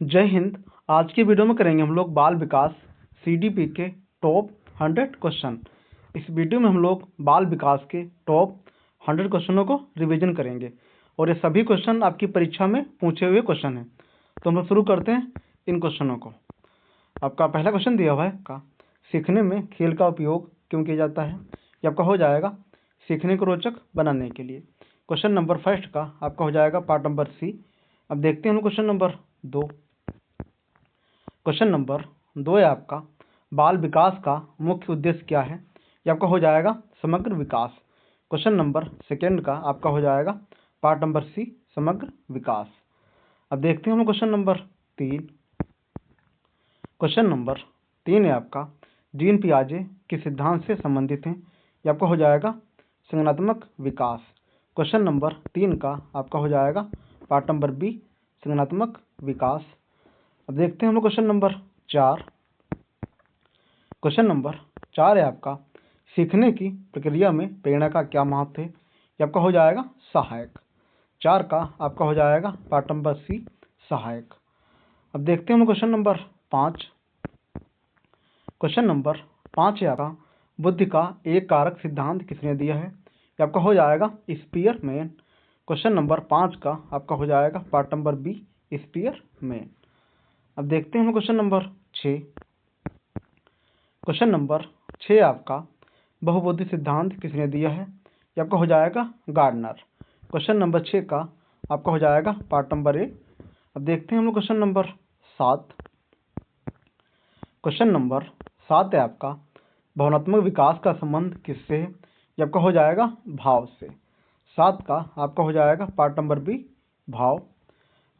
जय हिंद। आज की वीडियो में करेंगे हम लोग बाल विकास सीडीपी के टॉप 100 क्वेश्चन। इस वीडियो में हम लोग बाल विकास के टॉप 100 क्वेश्चनों को रिवीजन करेंगे और ये सभी क्वेश्चन आपकी परीक्षा में पूछे हुए क्वेश्चन हैं। तो हम लोग शुरू करते हैं इन क्वेश्चनों को। आपका पहला क्वेश्चन दिया हुआ है का सीखने में खेल का उपयोग क्यों किया जाता है। ये आपका हो जाएगा सीखने को रोचक बनाने के लिए। क्वेश्चन नंबर फर्स्ट का आपका हो जाएगा पार्ट नंबर सी। अब देखते हैं हम क्वेश्चन नंबर 2। क्वेश्चन नंबर 2 है आपका बाल विकास का मुख्य उद्देश्य क्या है। ये आपका हो जाएगा समग्र विकास। क्वेश्चन नंबर सेकेंड का आपका हो जाएगा पार्ट नंबर सी समग्र विकास। अब देखते हैं हम क्वेश्चन नंबर 3। क्वेश्चन नंबर 3 है आपका जीन पियाजे किस सिद्धांत से संबंधित हैं। ये आपका हो जाएगा संज्ञानात्मक विकास। क्वेश्चन नंबर 3 का आपका हो जाएगा पार्ट नंबर बी संज्ञानात्मक विकास। अब देखते हैं हम क्वेश्चन नंबर 4। क्वेश्चन नंबर 4 है आपका सीखने की प्रक्रिया में प्रेरणा का क्या महत्व है। ये आपका हो जाएगा सहायक। 4 का आपका हो जाएगा पार्ट नंबर सी सहायक। अब देखते हैं हम क्वेश्चन नंबर 5। क्वेश्चन नंबर 5 है आपका बुद्धि का एक कारक सिद्धांत किसने दिया है। ये आपका हो जाएगा स्पीयरमैन। क्वेश्चन नंबर 5 का आपका हो जाएगा पार्ट नंबर बी स्पीयरमैन। अब देखते हैं हम क्वेश्चन नंबर 6। क्वेश्चन नंबर 6 आपका बहुबुद्धि सिद्धांत किसने दिया है। ये आपका हो जाएगा गार्डनर। क्वेश्चन नंबर 6 का आपका हो जाएगा पार्ट नंबर ए। अब देखते हैं हम क्वेश्चन नंबर 7। क्वेश्चन नंबर 7 है आपका भावनात्मक विकास का संबंध किससे है। ये आपका हो जाएगा भाव से। 7 का आपका हो जाएगा पार्ट नंबर बी भाव।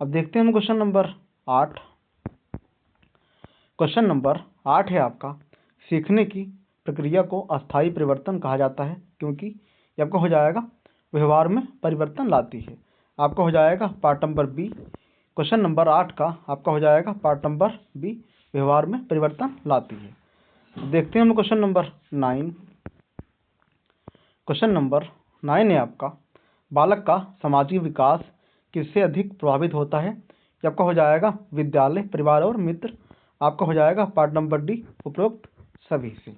अब देखते हैं हम क्वेश्चन नंबर 8। क्वेश्चन नंबर 8 है आपका सीखने की प्रक्रिया को अस्थायी परिवर्तन कहा जाता है क्योंकि ये आपका हो जाएगा व्यवहार में परिवर्तन लाती है। आपका हो जाएगा part number B. Question number 8 का आपका हो जाएगा पार्ट नंबर बी व्यवहार में परिवर्तन लाती है। देखते हैं हम क्वेश्चन नंबर 9। क्वेश्चन नंबर 9 है आपका बालक का सामाजिक विकास किससे अधिक प्रभावित होता है। ये आपका हो जाएगा विद्यालय परिवार और मित्र। आपका हो जाएगा पार्ट नंबर डी उपरोक्त सभी से।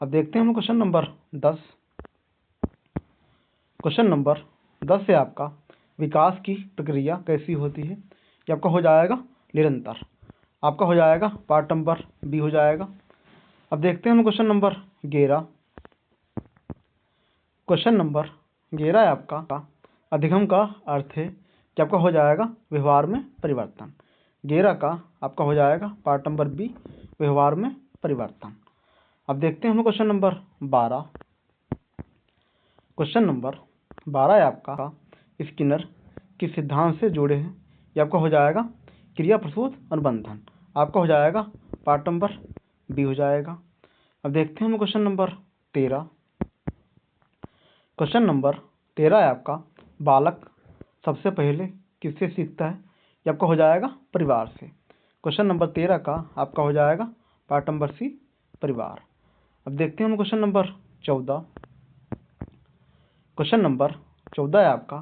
अब देखते हैं हम क्वेश्चन नंबर 10। क्वेश्चन नंबर 10 है आपका विकास की प्रक्रिया कैसी होती है। ये आपका हो जाएगा निरंतर। आपका हो जाएगा पार्ट नंबर बी हो जाएगा। अब देखते हैं हम क्वेश्चन नंबर 11। क्वेश्चन नंबर 11 है आपका अधिगम का अर्थ है कि आपका हो जाएगा व्यवहार में परिवर्तन। 11 का आपका हो जाएगा पार्ट नंबर बी व्यवहार में परिवर्तन। अब देखते हैं हम क्वेश्चन नंबर 12। क्वेश्चन नंबर 12 है आपका स्किनर किस सिद्धांत से जुड़े हैं। ये आपका हो जाएगा क्रिया प्रसूत अनुबंधन। आपका हो जाएगा पार्ट नंबर बी हो जाएगा। अब देखते हैं हम क्वेश्चन नंबर 13। क्वेश्चन नंबर 13 है आपका बालक सबसे पहले किससे सीखता है। ये आपका हो जाएगा परिवार से। क्वेश्चन नंबर 13 का आपका हो जाएगा पार्ट नंबर सी परिवार। अब देखते हैं हम क्वेश्चन नंबर 14। क्वेश्चन नंबर 14 है आपका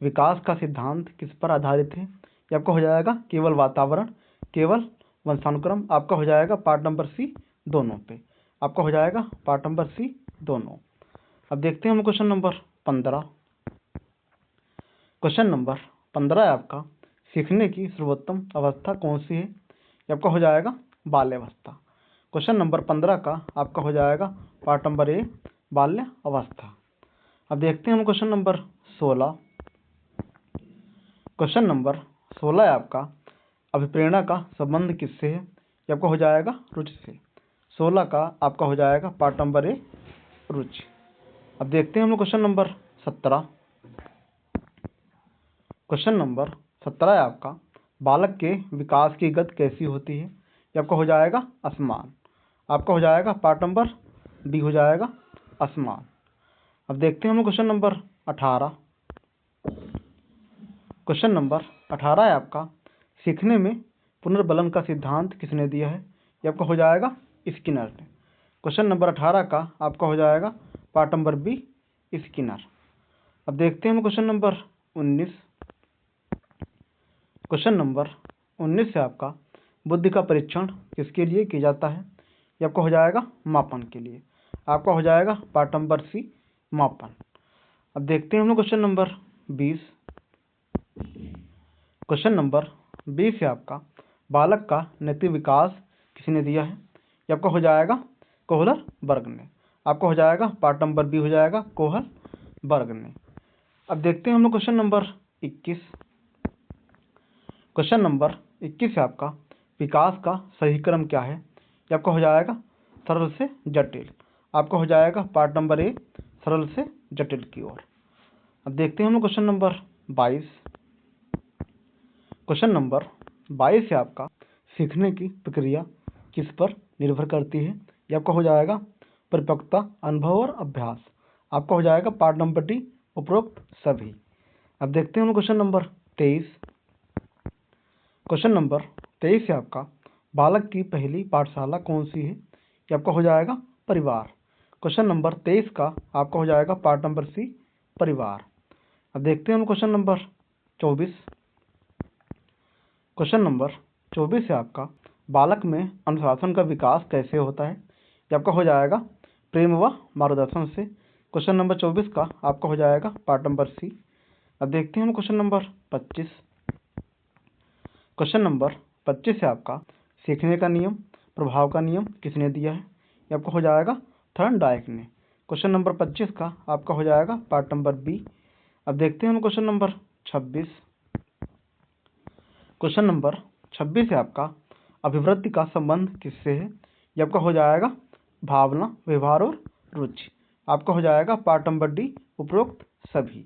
विकास का सिद्धांत किस पर आधारित है। ये आपका हो जाएगा केवल वातावरण केवल वंशानुक्रम। आपका हो जाएगा पार्ट नंबर सी दोनों पे। आपका हो जाएगा पार्ट नंबर सी दोनों। अब देखते हैं हम क्वेश्चन नंबर 15। क्वेश्चन नंबर 15 है आपका सीखने की सर्वोत्तम अवस्था कौन सी है। ये आपका हो जाएगा बाल्यावस्था। क्वेश्चन नंबर 15 का आपका हो जाएगा पार्ट नंबर ए बाल्य अवस्था। अब देखते हैं हम क्वेश्चन नंबर 16। क्वेश्चन नंबर 16 है आपका अभिप्रेरणा का संबंध किससे है। ये आपका हो जाएगा रुचि से। 16 का आपका हो जाएगा पार्ट नंबर ए रुचि। अब देखते हैं हम क्वेश्चन नंबर 17। क्वेश्चन नंबर 17 है आपका बालक के विकास की गति कैसी होती है। ये आपका हो जाएगा असमान। आपका हो जाएगा पार्ट नंबर बी हो जाएगा असमान। अब देखते हैं हम क्वेश्चन नंबर 18। क्वेश्चन नंबर 18 है आपका सीखने में पुनर्बलन का सिद्धांत किसने दिया है। ये आपका हो जाएगा स्किनर ने। क्वेश्चन नंबर 18 का आपका हो जाएगा पार्ट नंबर बी स्किनर। अब देखते हैं हम क्वेश्चन नंबर 19। क्वेश्चन नंबर 19 से आपका बुद्धि का परीक्षण किसके लिए किया जाता है? ये आपका हो जाएगा मापन के लिए। आपका हो जाएगा पार्ट नंबर सी मापन। अब देखते हैं हम लोग क्वेश्चन नंबर 20। क्वेश्चन नंबर 20 है आपका बालक का नैतिक विकास किसने दिया है? ये आपका हो जाएगा कोहलर वर्ग ने। आपका हो जाएगा पार्ट नंबर बी हो जाएगा कोहल वर्ग ने। अब देखते हैं हम लोग क्वेश्चन नंबर 21। क्वेश्चन नंबर 21 है आपका विकास का सही क्रम क्या है? ये आपका हो जाएगा सरल से जटिल। आपका हो जाएगा पार्ट नंबर ए सरल से जटिल की ओर। अब देखते हैं हम लोग क्वेश्चन नंबर 22। क्वेश्चन नंबर 22 है आपका सीखने की प्रक्रिया किस पर निर्भर करती है? ये आपका हो जाएगा परिपक्वता, अनुभव और अभ्यास। आपका हो जाएगा पार्ट नंबर डी उपरोक्त सभी। अब देखते हैं हम क्वेश्चन नंबर 23। क्वेश्चन नंबर 23 है आपका बालक की पहली पाठशाला कौन सी है? ये आपका हो जाएगा परिवार। क्वेश्चन नंबर 23 का आपका हो जाएगा पार्ट नंबर सी परिवार। अब देखते हैं हम क्वेश्चन नंबर 24। क्वेश्चन नंबर 24 है आपका बालक में अनुशासन का विकास कैसे होता है? ये आपका हो जाएगा प्रेम व मार्गदर्शन से। क्वेश्चन नंबर 24 का आपका हो जाएगा पार्ट नंबर सी। अब देखते हैं हम क्वेश्चन नंबर 25। क्वेश्चन नंबर 25 है आपका सीखने का नियम प्रभाव का नियम किसने दिया है? ये आपका हो जाएगा थॉर्नडाइक ने। क्वेश्चन नंबर 25 का आपका हो जाएगा पार्ट नंबर बी। अब देखते हैं हम क्वेश्चन नंबर 26। क्वेश्चन नंबर 26 है आपका अभिवृद्धि का संबंध किससे है? ये आपका हो जाएगा भावना, व्यवहार और रुचि। आपका हो जाएगा पार्ट नंबर डी उपरोक्त सभी।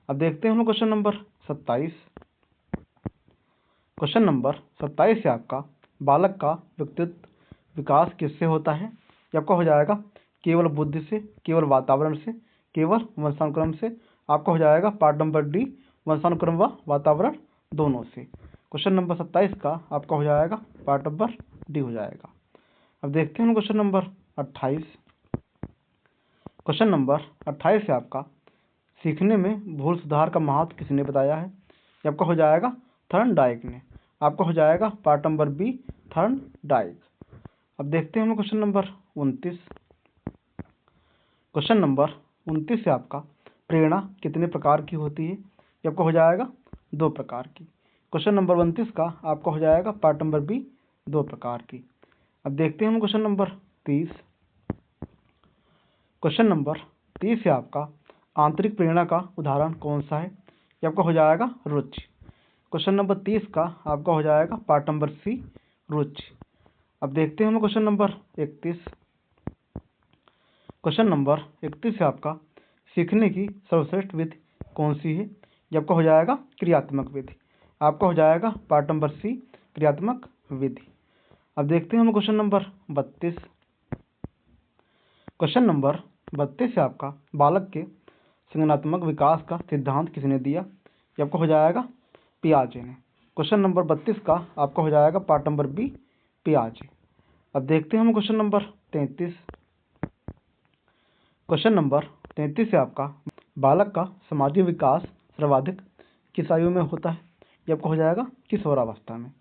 अब देखते हैं हम क्वेश्चन नंबर 27। क्वेश्चन नंबर 27 है आपका बालक का व्यक्तित्व विकास किससे होता है? ये आपका हो जाएगा केवल बुद्धि से, केवल वातावरण से, केवल वंशानुक्रम से। आपका हो जाएगा पार्ट नंबर डी वंशानुक्रम व वातावरण दोनों से। क्वेश्चन नंबर 27 का आपका हो जाएगा पार्ट नंबर डी हो जाएगा। अब देखते हैं क्वेश्चन नंबर 28। क्वेश्चन नंबर 28 है आपका सीखने में भूल सुधार का महत्व किसने बताया है? ये आपका हो जाएगा थॉर्नडाइक ने। आपका हो जाएगा पार्ट नंबर बी थॉर्नडाइक। अब देखते हैं हम क्वेश्चन नंबर 29। क्वेश्चन नंबर 29 से आपका प्रेरणा कितने प्रकार की होती है? ये आपका हो जाएगा 2 प्रकार की। क्वेश्चन नंबर 29 का आपका हो जाएगा पार्ट नंबर बी 2 प्रकार की। अब देखते हैं हम क्वेश्चन नंबर 30। क्वेश्चन नंबर 30 है आपका आंतरिक प्रेरणा का उदाहरण कौन सा है? ये आपका हो जाएगा रुचि। क्वेश्चन नंबर 30 का आपका हो जाएगा पार्ट नंबर सी रुचि। अब देखते हैं हम क्वेश्चन नंबर 31। क्वेश्चन नंबर 31 है आपका सीखने की सर्वश्रेष्ठ विधि कौन सी है? ये आपका हो जाएगा क्रियात्मक विधि। आपका हो जाएगा पार्ट नंबर सी क्रियात्मक विधि। अब देखते हैं हम क्वेश्चन नंबर 32। क्वेश्चन नंबर 32 है आपका बालक के संज्ञानात्मक विकास का सिद्धांत किसने दिया? ये आपका हो जाएगा पियाजे ने। क्वेश्चन नंबर 32 का आपका हो जाएगा पार्ट नंबर बी पियाजे। अब देखते हैं हम क्वेश्चन नंबर 33। क्वेश्चन नंबर 33 है आपका बालक का सामाजिक विकास सर्वाधिक किस आयु में होता है? ये आपका हो जाएगा किशोरावस्था में।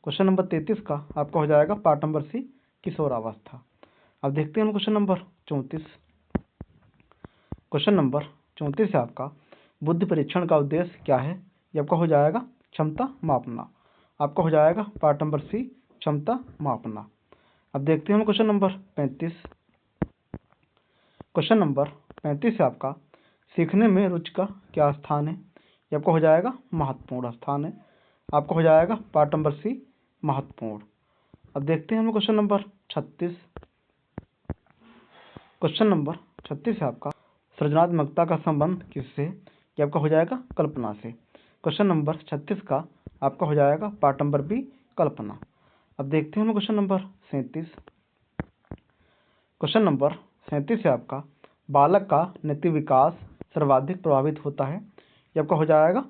क्वेश्चन नंबर 33 का आपका हो जाएगा पार्ट नंबर सी किशोरावस्था। अब देखते हैं हम क्वेश्चन नंबर 34। क्वेश्चन नंबर 34 है आपका बुद्धि परीक्षण का उद्देश्य क्या है? ये आपका हो जाएगा क्षमता मापना। आपका हो जाएगा पार्ट नंबर सी क्षमता मापना। अब देखते हैं हम क्वेश्चन नंबर 35। क्वेश्चन नंबर 35 है आपका सीखने में रुचि का क्या स्थान है? ये आपका हो जाएगा महत्वपूर्ण स्थान है। आपका हो जाएगा पार्ट नंबर सी महत्वपूर्ण। अब देखते हैं हम क्वेश्चन नंबर 36। क्वेश्चन नंबर 36 है आपका सृजनात्मकता का संबंध किससे है? ये आपका हो जाएगा कल्पना से। क्वेश्चन नंबर 36 का आपका हो जाएगा पार्ट नंबर बी कल्पना। अब देखते हैं हम क्वेश्चन नंबर 37। क्वेश्चन नंबर 37 है आपका बालक का नैतिक विकास सर्वाधिक प्रभावित होता है? ये आपका हो जाएगा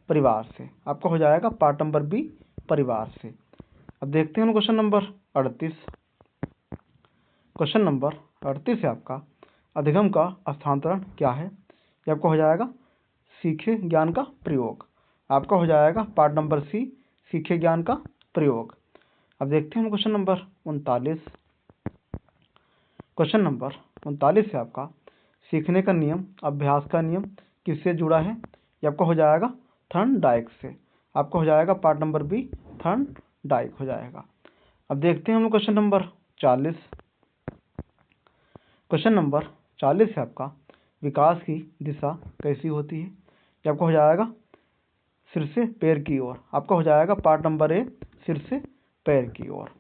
परिवार से। आपका हो जाएगा पार्ट नंबर बी परिवार से। अब देखते हैं हम क्वेश्चन नंबर 38। क्वेश्चन नंबर 38 है आपका अधिगम का स्थानांतरण क्या है? ये आपका हो जाएगा सीखे ज्ञान का प्रयोग। आपका हो जाएगा पार्ट नंबर सी सीखे ज्ञान का प्रयोग। अब देखते हैं हम क्वेश्चन नंबर 39। क्वेश्चन नंबर 39 है आपका, सीखने का नियम, अभ्यास का नियम किससे जुड़ा है? ये आपका हो जाएगा थर्नडाइक से। आपका हो जाएगा पार्ट नंबर बी, थर्नडाइक हो जाएगा। अब देखते हैं हम क्वेश्चन नंबर 40। क्वेश्चन नंबर 40 है आपका, विकास की दिशा कैसी होती है? ये आपका हो जाएगा सिर से पैर की ओर। आपका हो जाएगा पार्ट नंबर ए, सिर से पैर की ओर।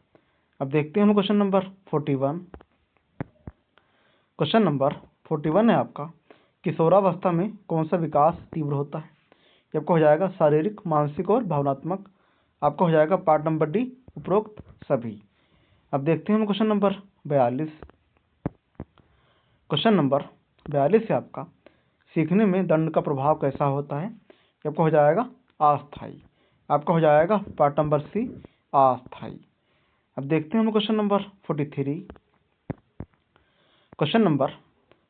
अब देखते हैं हम क्वेश्चन नंबर 41। क्वेश्चन नंबर 41 है आपका, किशोरावस्था में कौन सा विकास तीव्र होता है? ये आपका हो जाएगा शारीरिक, मानसिक और भावनात्मक। आपका हो जाएगा पार्ट नंबर डी, उपरोक्त सभी। अब देखते हैं हम क्वेश्चन नंबर 42। क्वेश्चन नंबर 42 है आपका, सीखने में दंड का प्रभाव कैसा होता है? ये आपका हो जाएगा अस्थायी। आपका हो जाएगा पार्ट नंबर सी, अस्थायी। अब देखते हैं हम क्वेश्चन नंबर 43। क्वेश्चन नंबर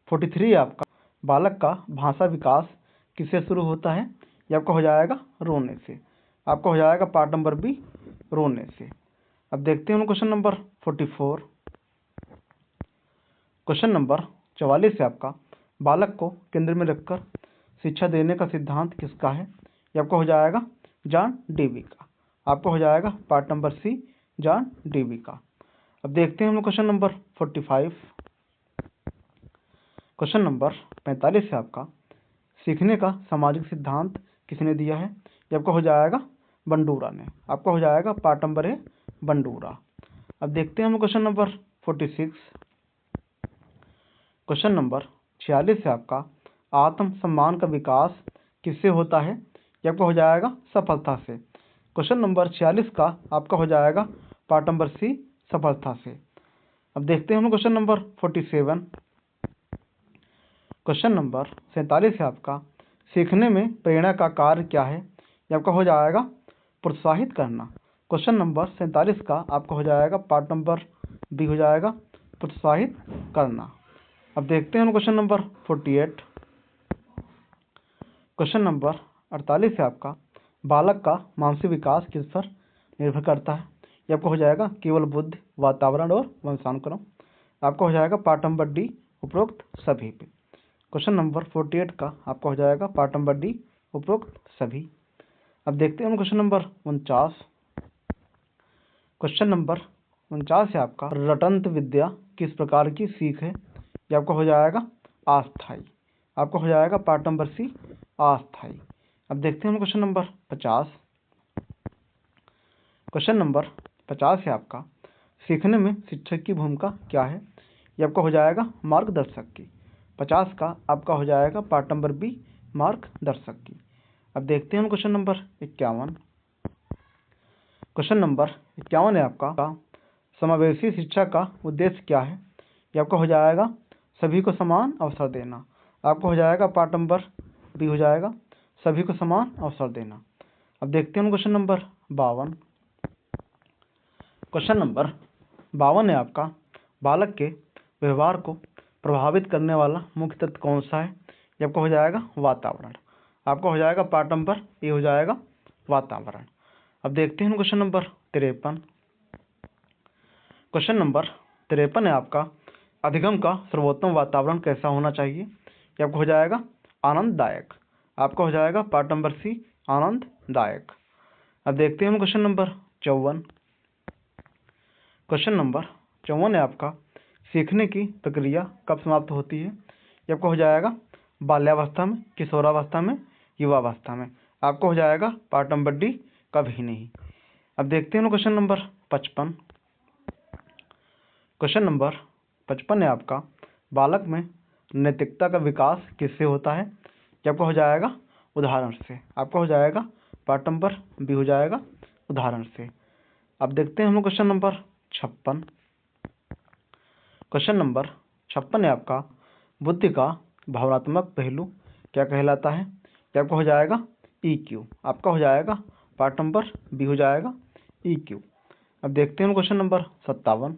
43 है आपका, बालक का भाषा विकास किससे शुरू होता है? ये आपका हो जाएगा रोने से। आपका हो जाएगा पार्ट नंबर बी, रोने से। अब देखते हैं हम क्वेश्चन नंबर 44। क्वेश्चन नंबर 44 है आपका, बालक को केंद्र में रखकर शिक्षा देने का सिद्धांत किसका है? ये आपका हो जाएगा जॉन डेवी का। आपका हो जाएगा part number C, John Dewey का। अब देखते हैं हम क्वेश्चन नंबर 45। क्वेश्चन नंबर 45 है आपका, सीखने का सामाजिक सिद्धांत किसने दिया है? ये आपका हो जाएगा बंडूरा ने। आपका हो जाएगा पार्ट नंबर ए, बंडूरा। अब देखते हैं हम क्वेश्चन नंबर 46। क्वेश्चन नंबर 46 है आपका, आत्म सम्मान का विकास किससे होता है? ये आपका हो जाएगा सफलता से। क्वेश्चन नंबर 46 का आपका हो जाएगा पार्ट नंबर सी, सफलता से। अब देखते हैं हम क्वेश्चन नंबर 47। क्वेश्चन नंबर 47 है आपका, सीखने में प्रेरणा का कार्य क्या है? ये आपका हो जाएगा प्रोत्साहित करना। क्वेश्चन नंबर 47 का आपका हो जाएगा पार्ट नंबर बी हो जाएगा प्रोत्साहित करना। अब देखते हैं हम क्वेश्चन नंबर 48। क्वेश्चन नंबर 48 है आपका, बालक का मानसिक विकास किस पर निर्भर करता है? ये आपका हो जाएगा केवल बुद्धि, वातावरण और वंशानुक्रम। आपका हो जाएगा पार्ट नंबर डी, उपरोक्त सभी पे। क्वेश्चन नंबर 48 का आपका हो जाएगा पार्ट नंबर डी, उपरोक्त सभी। अब देखते हैं हम क्वेश्चन नंबर 49। क्वेश्चन नंबर 49 है आपका, रटंत विद्या किस प्रकार की सीख है? ये आपका हो जाएगा अस्थायी। आपका हो जाएगा पार्ट नंबर सी, अस्थायी। अब देखते हैं हम क्वेश्चन नंबर 50। क्वेश्चन नंबर 50 है आपका, सीखने में शिक्षक की भूमिका क्या है? ये आपका हो जाएगा मार्गदर्शक की। 50 का आपका हो जाएगा पार्ट नंबर बी, मार्गदर्शक की। अब देखते हैं हम क्वेश्चन नंबर 51। क्वेश्चन नंबर 51 है आपका, समावेशी शिक्षा का उद्देश्य क्या है? ये आपका हो जाएगा सभी को समान अवसर देना। आपका हो जाएगा पार्ट नंबर बी हो जाएगा सभी को समान अवसर देना। अब देखते हैं हम क्वेश्चन नंबर 52। क्वेश्चन नंबर 52 है आपका, बालक के व्यवहार को प्रभावित करने वाला मुख्य तत्व कौन सा है? ये आपका हो जाएगा वातावरण। आपका हो जाएगा पार्ट नंबर ए हो जाएगा वातावरण। अब देखते हैं क्वेश्चन नंबर 53। क्वेश्चन नंबर 53 है आपका, अधिगम का सर्वोत्तम वातावरण कैसा होना चाहिए? ये आपको हो जाएगा आनंददायक। आपका हो जाएगा पार्ट नंबर सी, आनंददायक। अब देखते हैं हम क्वेश्चन नंबर 54। क्वेश्चन नंबर 54 है आपका, सीखने की प्रक्रिया कब समाप्त होती है? ये आपको हो जाएगा बाल्यावस्था में, किशोरावस्था में, युवावस्था में। आपको हो जाएगा पार्ट नंबर डी, कभी नहीं। अब देखते हैं क्वेश्चन नंबर 55। क्वेश्चन नंबर 55 है आपका, बालक में नैतिकता का विकास किससे होता है? ये आपका हो जाएगा उदाहरण से। आपका हो जाएगा पार्ट नंबर बी हो जाएगा उदाहरण से। अब देखते हैं हम क्वेश्चन नंबर 56। क्वेश्चन नंबर 56 है आपका, बुद्धि का भावनात्मक पहलू क्या कहलाता है? ये आपका हो जाएगा EQ। आपका हो जाएगा पार्ट नंबर बी हो जाएगा EQ। अब देखते हैं क्वेश्चन नंबर 57।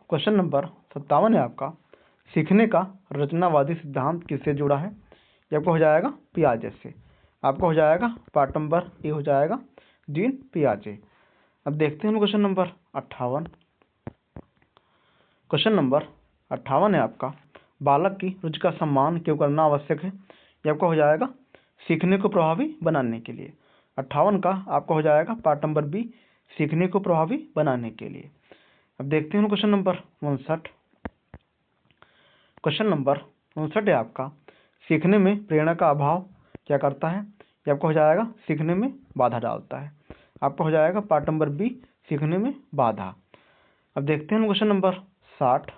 क्वेश्चन नंबर 57 है आपका, सीखने का रचनावादी सिद्धांत किससे जुड़ा है? ये आपका हो जाएगा पियाजे से। आपका हो जाएगा पार्ट नंबर ए हो जाएगा जीन पियाजे। अब देखते हैं हम क्वेश्चन नंबर 58। क्वेश्चन नंबर 58 है आपका, बालक की रुचि का सम्मान क्यों करना आवश्यक है। ये आपका हो जाएगा सीखने को प्रभावी बनाने के लिए। 58 का आपका हो जाएगा पार्ट नंबर बी, सीखने को प्रभावी बनाने के लिए। अब देखते हैं क्वेश्चन नंबर 59। क्वेश्चन नंबर 59 है आपका, सीखने में प्रेरणा का अभाव क्या करता है। ये आपका हो जाएगा सीखने में बाधा डालता है। आपका हो जाएगा पार्ट नंबर बी, सीखने में बाधा। अब देखते हैं क्वेश्चन नंबर 60।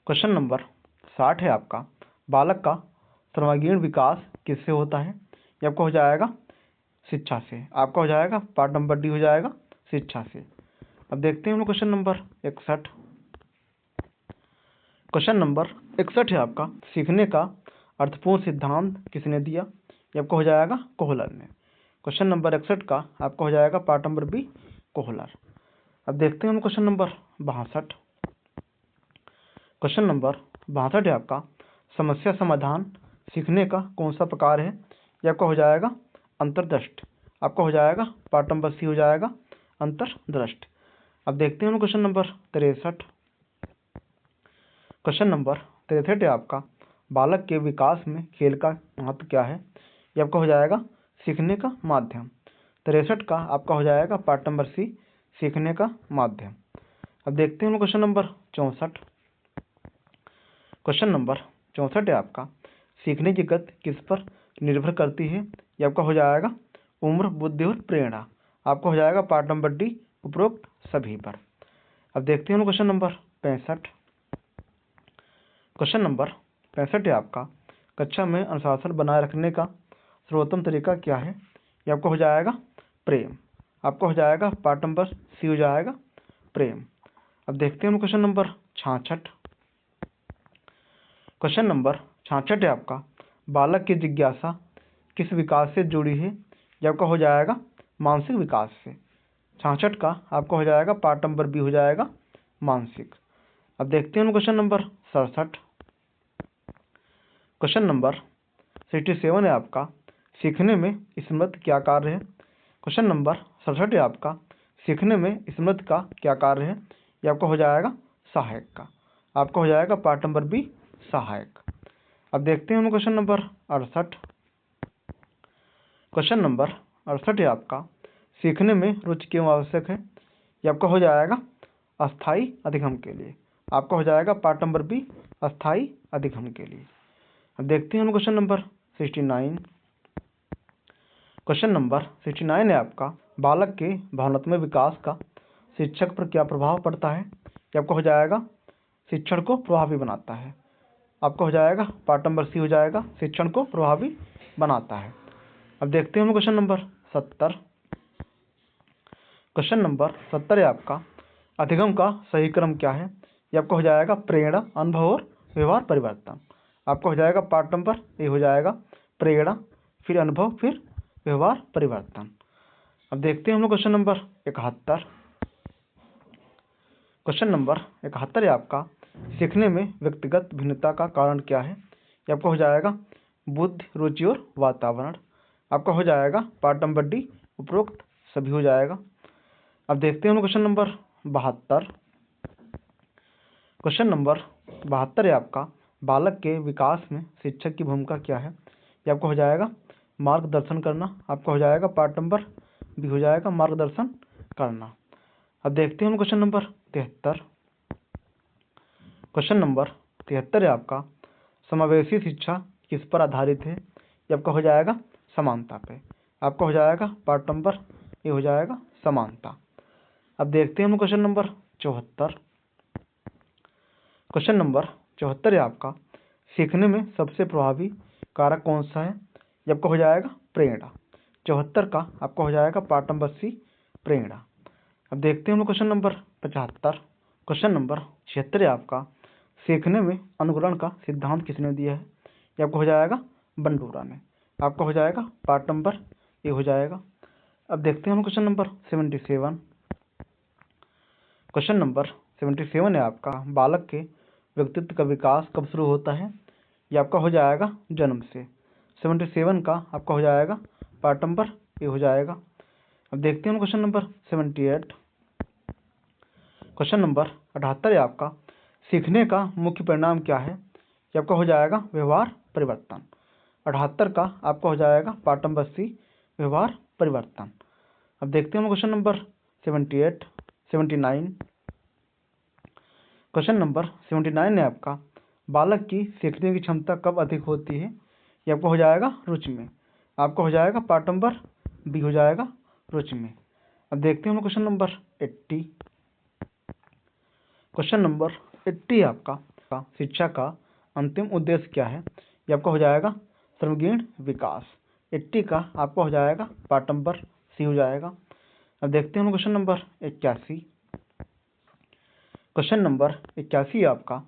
क्वेश्चन नंबर 60 है आपका, बालक का सर्वांगीण विकास किससे होता है। ये आपका हो जाएगा शिक्षा से। आपका हो जाएगा पार्ट नंबर डी हो जाएगा शिक्षा से। अब देखते हैं क्वेश्चन नंबर 61। क्वेश्चन नंबर 61 है आपका, सीखने का अर्थपूर्ण सिद्धांत किसने दिया। ये आपका हो जाएगा कोहलर ने। क्वेश्चन नंबर 61 का आपका हो जाएगा पार्ट नंबर बी, कोहलर। अब देखते हैं हम क्वेश्चन नंबर 62। क्वेश्चन नंबर 62 है आपका, समस्या समाधान सीखने का कौन सा प्रकार है। ये आपका हो जाएगा अंतर्दृष्टि। आपका हो जाएगा पार्ट नंबर सी हो जाएगा अंतर्दृष्टि। अब देखते हैं हम क्वेश्चन नंबर 63। क्वेश्चन नंबर 63 है आपका, बालक के विकास में खेल का महत्व क्या है। ये आपका हो जाएगा सीखने का माध्यम। 63 का आपका हो जाएगा पार्ट नंबर सी, सीखने का माध्यम। अब देखते हैं हम क्वेश्चन नंबर 64। क्वेश्चन नंबर 64 है आपका, सीखने की गति किस पर निर्भर करती है। ये आपका हो जाएगा उम्र, बुद्धि और प्रेरणा। आपका हो जाएगा पार्ट नंबर डी, उपरोक्त सभी पर। अब देखते हैं क्वेश्चन नंबर 65। क्वेश्चन नंबर 65 है आपका, कक्षा में अनुशासन बनाए रखने का सर्वोत्तम तरीका क्या है। ये आपका हो जाएगा प्रेम। आपका हो जाएगा पार्ट नंबर सी हो जाएगा प्रेम। अब देखते हैं क्वेश्चन नंबर 66। क्वेश्चन नंबर 66 है आपका, बालक की जिज्ञासा किस विकास से जुड़ी है। ये आपका हो जाएगा मानसिक विकास से। 66 का आपका हो जाएगा पार्ट नंबर बी हो जाएगा मानसिक। अब देखते हैं क्वेश्चन नंबर 67। क्वेश्चन नंबर 67 है आपका, सीखने में स्मृति क्या कार्य है। क्वेश्चन नंबर 67 है आपका, सीखने में स्मृति का क्या कार्य है। ये आपका हो जाएगा सहायक का। आपका हो जाएगा पार्ट नंबर बी, सहायक। अब देखते हैं हम क्वेश्चन नंबर 68। क्वेश्चन नंबर 68 है आपका, सीखने में रुचि क्यों आवश्यक है। ये आपका हो जाएगा अस्थायी अधिगम के लिए। आपका हो जाएगा पार्ट नंबर बी, अस्थायी अधिगम के लिए। अब देखते हैं हम क्वेश्चन नंबर 69। क्वेश्चन नंबर 69 है आपका, बालक के भावनात्मक विकास का शिक्षक पर क्या प्रभाव पड़ता है। ये आपका हो जाएगा शिक्षण को प्रभावी बनाता है। आपका हो जाएगा पार्ट नंबर सी हो जाएगा शिक्षण को प्रभावी बनाता है। अब देखते हैं हम क्वेश्चन नंबर 70। क्वेश्चन नंबर 70 है आपका, अधिगम का सही क्रम क्या है। ये आपका हो जाएगा प्रेरणा, अनुभव और व्यवहार परिवर्तन। आपका हो जाएगा पार्ट नंबर ए हो जाएगा प्रेरणा, फिर अनुभव, फिर व्यवहार परिवर्तन। अब देखते हैं हम लोग क्वेश्चन नंबर 71। क्वेश्चन नंबर 71 है आपका, सीखने में व्यक्तिगत भिन्नता का कारण क्या है। ये आपका हो जाएगा बुद्धि, रुचि और वातावरण। आपका हो जाएगा पार्ट नंबर डी, उपरोक्त सभी हो जाएगा। अब देखते हैं हम क्वेश्चन नंबर 72। क्वेश्चन नंबर 72 है आपका, बालक के विकास में शिक्षक की भूमिका क्या है। ये आपका हो जाएगा मार्गदर्शन करना। आपका हो जाएगा पार्ट नंबर बी हो जाएगा मार्गदर्शन करना। अब देखते हैं हम क्वेश्चन नंबर 73। क्वेश्चन नंबर 73 है आपका, समावेशी शिक्षा किस पर आधारित है। ये आपका हो जाएगा समानता पे। आपका हो जाएगा पार्ट नंबर ए हो जाएगा समानता। अब देखते हैं हम क्वेश्चन नंबर 74। क्वेश्चन नंबर 74 है आपका, सीखने में सबसे प्रभावी कारक कौन सा है। ये आपका हो जाएगा प्रेरणा। 74 का आपका हो जाएगा पार्ट नंबर सी, प्रेरणा। अब देखते हैं हम क्वेश्चन नंबर 75। क्वेश्चन नंबर 76 है आपका, सीखने में अनुकरण का सिद्धांत किसने दिया है। ये आपको हो जाएगा बंडूरा ने। आपका हो जाएगा पार्ट नंबर ए हो जाएगा। अब देखते हैं हम क्वेश्चन नंबर 77। क्वेश्चन नंबर 77 है आपका, बालक के व्यक्तित्व का विकास कब शुरू होता है। ये आपका हो जाएगा जन्म से। 77 का आपका हो जाएगा पार्ट नंबर ए हो जाएगा। अब देखते हैं क्वेश्चन नंबर 78। क्वेश्चन नंबर 78 है आपका, सीखने का मुख्य परिणाम क्या है? ये आपका हो जाएगा व्यवहार परिवर्तन। 78 का आपका हो जाएगा पार्ट नंबर सी, व्यवहार परिवर्तन। अब देखते हैं क्वेश्चन नंबर 79। क्वेश्चन नंबर 79 है आपका, बालक की सीखने की क्षमता कब अधिक होती है? ये आपको हो जाएगा रुचि में। आपको हो जाएगा पार्ट नंबर बी हो जाएगा रुचि में। अब देखते हैं क्वेश्चन नंबर 80। क्वेश्चन नंबर 80 आपका, शिक्षा का अंतिम उद्देश्य क्या है? ये आपका हो जाएगा सर्वगुण विकास। 80 का आपका हो जाएगा पार्ट नंबर सी हो जाएगा। अब देखते हैं क्वेश्चन नंबर 81। क्वेश्चन नंबर 81 आपका,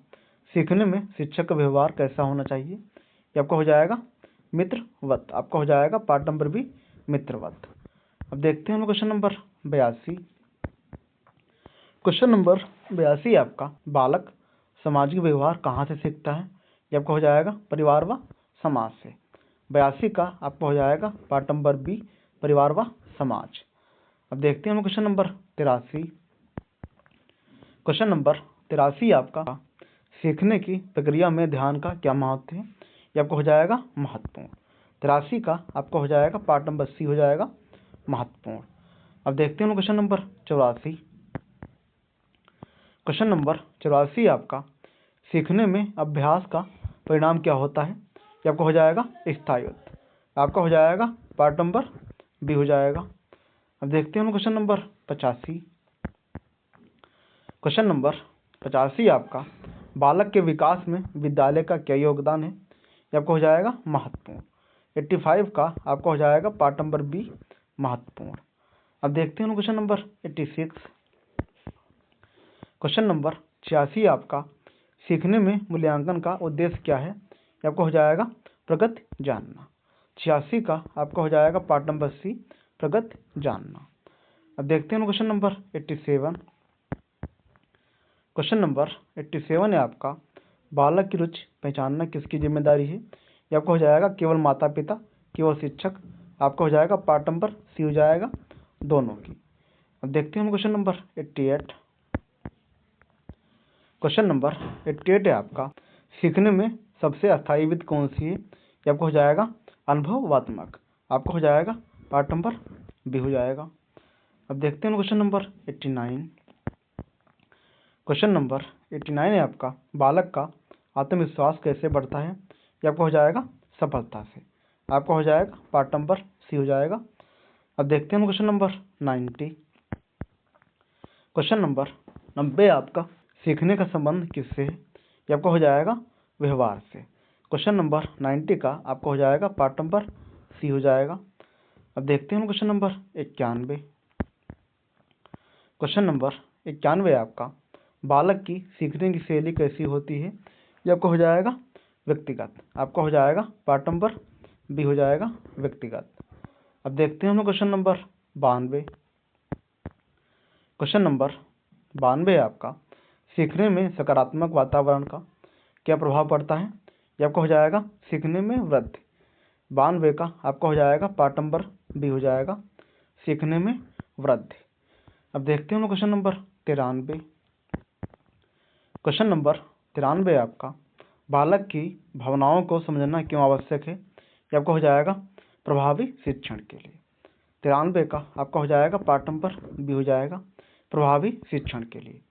सीखने में शिक्षक का व्यवहार कैसा होना चाहिए? ये आपका हो जाएगा मित्रवत। आपका हो जाएगा पार्ट नंबर बी, मित्रवत। अब देखते हैं क्वेश्चन नंबर 82। क्वेश्चन नंबर 82 आपका, बालक सामाजिक व्यवहार कहाँ से सीखता है? ये आपका हो जाएगा परिवार व समाज से। 82 का आपका हो जाएगा पार्ट नंबर बी, परिवार व समाज। अब देखते हैं क्वेश्चन नंबर 83। क्वेश्चन नंबर 83 आपका, सीखने की प्रक्रिया में ध्यान का क्या महत्व है? ये आपको हो जाएगा महत्वपूर्ण। 83 का आपका हो जाएगा पार्ट नंबर सी हो जाएगा महत्वपूर्ण। अब देखते हैं क्वेश्चन नंबर 84। क्वेश्चन नंबर 84 आपका, सीखने में अभ्यास का परिणाम क्या होता है? ये आपको हो जाएगा स्थायित्व। आपका हो जाएगा पार्ट नंबर बी हो जाएगा। अब देखते हैं क्वेश्चन नंबर 85। क्वेश्चन नंबर 85 आपका, बालक के विकास में विद्यालय का क्या योगदान है? ये आपको हो जाएगा महत्वपूर्ण। 85 का आपका हो जाएगा पार्ट नंबर बी, महत्वपूर्ण। अब देखते हैं क्वेश्चन नंबर 86। क्वेश्चन नंबर 86 आपका, सीखने में मूल्यांकन का उद्देश्य क्या है? ये आपको हो जाएगा प्रगति जानना। 86 का आपका हो जाएगा पार्ट नंबर सी, प्रगति जानना। अब देखते हैं क्वेश्चन नंबर 87। क्वेश्चन नंबर 87 है आपका, बालक की रुचि पहचानना किसकी जिम्मेदारी है? ये आपको हो जाएगा केवल माता पिता, केवल शिक्षक। आपका हो जाएगा पार्ट नंबर सी हो जाएगा दोनों की। अब देखते हैं क्वेश्चन नंबर 88। क्वेश्चन नंबर 88 है आपका, सीखने में सबसे अस्थायी विधि कौन सी है? ये आपको हो जाएगा अनुभवात्मक। आपको हो जाएगा पार्ट नंबर बी हो जाएगा। अब देखते हैं क्वेश्चन नंबर 89। क्वेश्चन नंबर 89 है आपका, बालक का आत्मविश्वास कैसे बढ़ता है? ये आपको हो जाएगा सफलता से। आपका हो जाएगा पार्ट नंबर सी हो जाएगा। अब देखते हैं क्वेश्चन नंबर 90। क्वेश्चन नंबर 90 आपका, सीखने का संबंध किससे है? ये आपका हो जाएगा व्यवहार से। क्वेश्चन नंबर 90 का आपका हो जाएगा पार्ट नंबर सी हो जाएगा। अब देखते हैं क्वेश्चन नंबर 91। क्वेश्चन नंबर 91 आपका, बालक की सीखने की शैली कैसी होती है? ये आपको हो जाएगा व्यक्तिगत। आपका हो जाएगा पार्ट नंबर बी हो जाएगा व्यक्तिगत। अब देखते हैं हम क्वेश्चन नंबर 92। क्वेश्चन नंबर 92 आपका, सीखने में सकारात्मक वातावरण का क्या प्रभाव पड़ता है? ये आपका हो जाएगा सीखने में वृद्धि। 92 का आपका हो जाएगा पार्ट नंबर बी हो जाएगा सीखने में वृद्धि। अब देखते हैं क्वेश्चन नंबर 93। क्वेश्चन नंबर 93 आपका, बालक की भावनाओं को समझना क्यों आवश्यक है? ये आपका हो जाएगा प्रभावी शिक्षण के लिए। 93 का आपका हो जाएगा पार्ट नंबर बी हो जाएगा प्रभावी शिक्षण के लिए।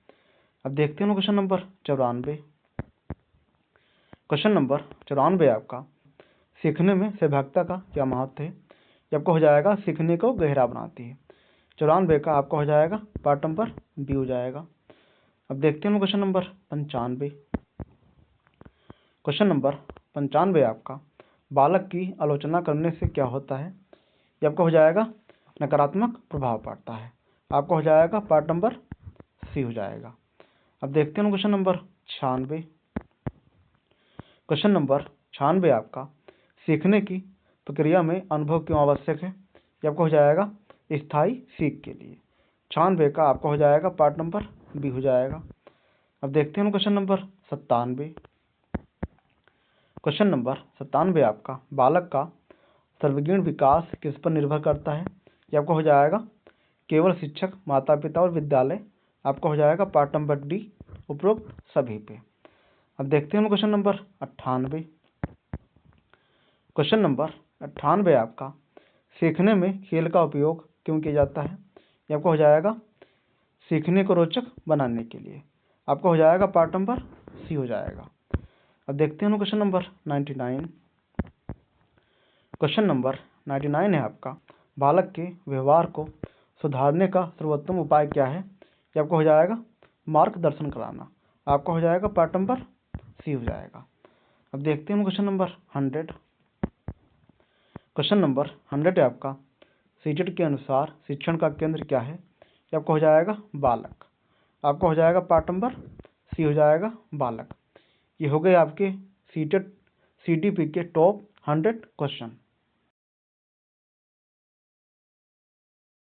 अब देखते हैं क्वेश्चन नंबर 94। क्वेश्चन नंबर 94 आपका, सीखने में सहभागिता का क्या महत्व है? ये आपको हो जाएगा सीखने को गहरा बनाती है। 94 का आपका हो जाएगा पार्ट नंबर बी हो जाएगा। अब देखते हैं क्वेश्चन नंबर 95। क्वेश्चन नंबर 95 आपका, बालक की आलोचना करने से क्या होता है? ये आपका हो जाएगा नकारात्मक प्रभाव पड़ता है। आपका हो जाएगा पार्ट नंबर सी हो जाएगा। अब देखते हैं क्वेश्चन नंबर 96। क्वेश्चन नंबर 96 आपका, सीखने की प्रक्रिया में अनुभव क्यों आवश्यक है? ये आपका हो जाएगा स्थायी सीख के लिए। 96 का आपका हो जाएगा पार्ट नंबर बी हो जाएगा। अब देखते हैं क्वेश्चन नंबर 97। क्वेश्चन नंबर 97 आपका, बालक का सर्वगुण विकास किस पर निर्भर करता है? ये आपका हो जाएगा केवल शिक्षक, माता पिता और विद्यालय। आपका हो जाएगा पार्ट नंबर डी, उपरोक्त सभी पे। अब देखते हैं हम क्वेश्चन नंबर 98। क्वेश्चन नंबर 98 आपका, सीखने में खेल का उपयोग क्यों किया जाता है? ये आपका हो जाएगा सीखने को रोचक बनाने के लिए। आपका हो जाएगा पार्ट नंबर सी हो जाएगा। अब देखते हैं हम क्वेश्चन नंबर 99। क्वेश्चन नंबर 99 है आपका, बालक के व्यवहार को सुधारने का सर्वोत्तम उपाय क्या है? ये आपको हो जाएगा मार्गदर्शन कराना। आपका हो जाएगा पार्ट नंबर सी हो जाएगा। अब देखते हैं क्वेश्चन नंबर 100। क्वेश्चन नंबर 100 है आपका, सीटेट के अनुसार शिक्षण का केंद्र क्या है? ये आपका हो जाएगा बालक। आपका हो जाएगा पार्ट नंबर सी हो जाएगा बालक। ये हो गए आपके सीटेट CDP के टॉप 100 क्वेश्चन।